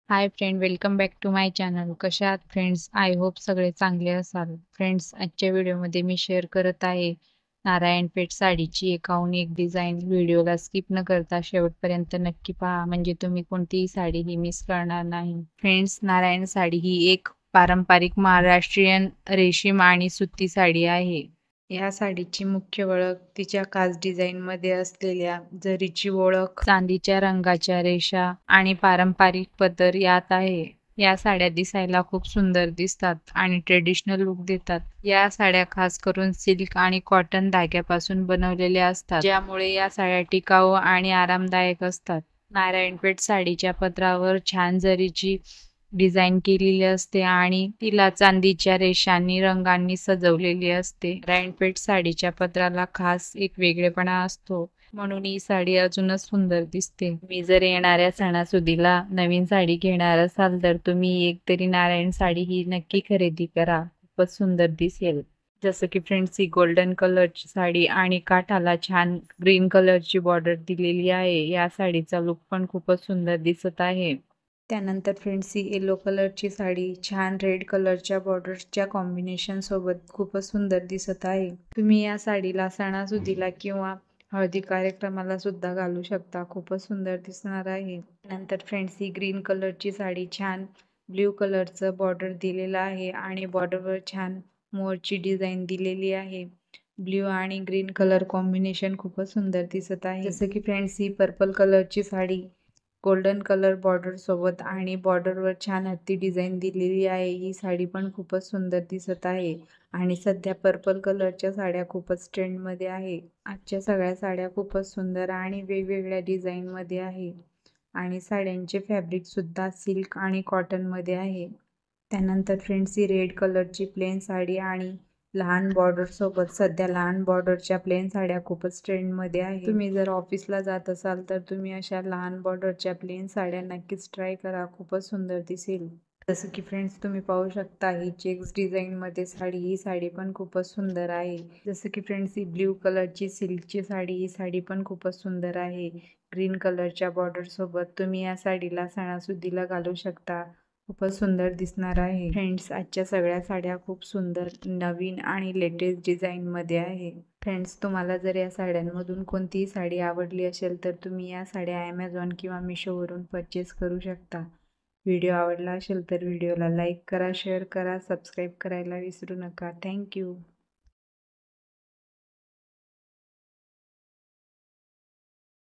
High friend, welcome back to my channel. कशा आहात friends? I hope सगळे चांगले असाल. फ्रेंड्स, आजच्या व्हिडिओमध्ये मी शेअर करत आहे नारायणपेठ साडीची एकाहून एक डिझाईन. व्हिडिओला स्किप न करता शेवटपर्यंत नक्की पहा, म्हणजे तुम्ही कोणतीही साडी ही मिस करणार नाही. फ्रेंड्स, नारायण साडी ही एक पारंपरिक महाराष्ट्रीयन रेशीम आणि सुती साडी आहे. या साडीची मुख्य ओळख तिच्या काच डिझाईनमध्ये असलेल्या जरीची ओळख, चांदीच्या रंगाच्या रेषा आणि पारंपरिक पदर यात आहे. या साड्या दिसायला खूप सुंदर दिसतात आणि ट्रेडिशनल लुक देतात. या साड्या खास करून सिल्क आणि कॉटन धाग्यापासून बनवलेल्या असतात, ज्यामुळे या साड्या टिकाऊ आणि आरामदायक असतात. नारायणपेठ साडीच्या पदरावर छान जरीची डिझाईन केलेली असते आणि तिला चांदीच्या रेषांनी रंगांनी सजवलेली असते. नारायणपेठ साडीच्या पदराला खास एक वेगळेपणा असतो, म्हणून ही साडी अजूनच सुंदर दिसते. मी जर येणाऱ्या सणासुदीला नवीन साडी घेणार असाल तर तुम्ही एक तरी नारायण साडी ही नक्की खरेदी करा. खूपच सुंदर दिसेल. जसं की फ्रेंड्स, ही गोल्डन कलरची साडी आणि काठाला छान ग्रीन कलरची बॉर्डर दिलेली आहे. या साडीचा लुक पण खूपच सुंदर दिसत आहे. त्यानंतर फ्रेंड्स, ही येलो कलरची साडी छान रेड कलरच्या बॉर्डर्सच्या कॉम्बिनेशन सोबत खूपच सुंदर दिसत आहे. तुम्ही या साडीला सणासुदीला किंवा हळदी कार्यक्रमाला सुद्धा घालू शकता. खूपच सुंदर दिसणार आहे. नंतर फ्रेंड्स, ही ग्रीन कलरची साडी छान ब्ल्यू कलरचं बॉर्डर दिलेलं आहे आणि बॉर्डरवर छान मोरची डिझाईन दिलेली आहे. ब्ल्यू आणि ग्रीन कलर कॉम्बिनेशन खूपच सुंदर दिसत आहे. जसं की फ्रेंड्स, ही पर्पल कलरची साडी गोल्डन कलर बॉर्डर सोबत आणि बॉर्डरवर छान हत्ती डिझाईन दिलेली आहे. ही साडी पण खूपच सुंदर दिसत आहे आणि सध्या पर्पल कलरच्या साड्या खूपच ट्रेंडमध्ये आहे. आजच्या सगळ्या साड्या खूपच सुंदर आणि वेगवेगळ्या डिझाईनमध्ये आहे आणि साड्यांचे फॅब्रिक सुद्धा सिल्क आणि कॉटनमध्ये आहे. त्यानंतर फ्रेंड्स, ही रेड कलरची प्लेन साडी आणि लहान बॉर्डर सोबत, सध्या लहान बॉर्डरच्या प्लेन साड्या खूपच ट्रेंडमध्ये आहे. तुम्ही जर ऑफिसला जात असाल तर तुम्ही अशा लहान बॉर्डरच्या प्लेन साड्या नक्कीच ट्राय करा. खूपच सुंदर दिसेल. जसं की फ्रेंड्स, तुम्ही पाहू शकता ही चेक्स डिझाईनमध्ये साडी. ही साडी पण खूपच सुंदर आहे. जसं की फ्रेंड्स, ही ब्ल्यू कलरची सिल्कची साडी. ही साडी पण खूपच सुंदर आहे. ग्रीन कलरच्या बॉर्डर सोबत तुम्ही या साडीला सणासुदीला घालू शकता. खूपच सुंदर दिसणार आहे. फ्रेंड्स, आजच्या सगळ्या साड्या खूप सुंदर, नवीन आणि लेटेस्ट डिझाईनमध्ये आहे. फ्रेंड्स, तुम्हाला जर या साड्यांमधून कोणतीही साडी आवडली असेल तर तुम्ही या साड्या ॲमेझॉन किंवा मिशोवरून परचेस करू शकता. व्हिडिओ आवडला असेल तर व्हिडिओला लाईक करा, शेअर करा, सबस्क्राईब करायला विसरू नका. थँक्यू.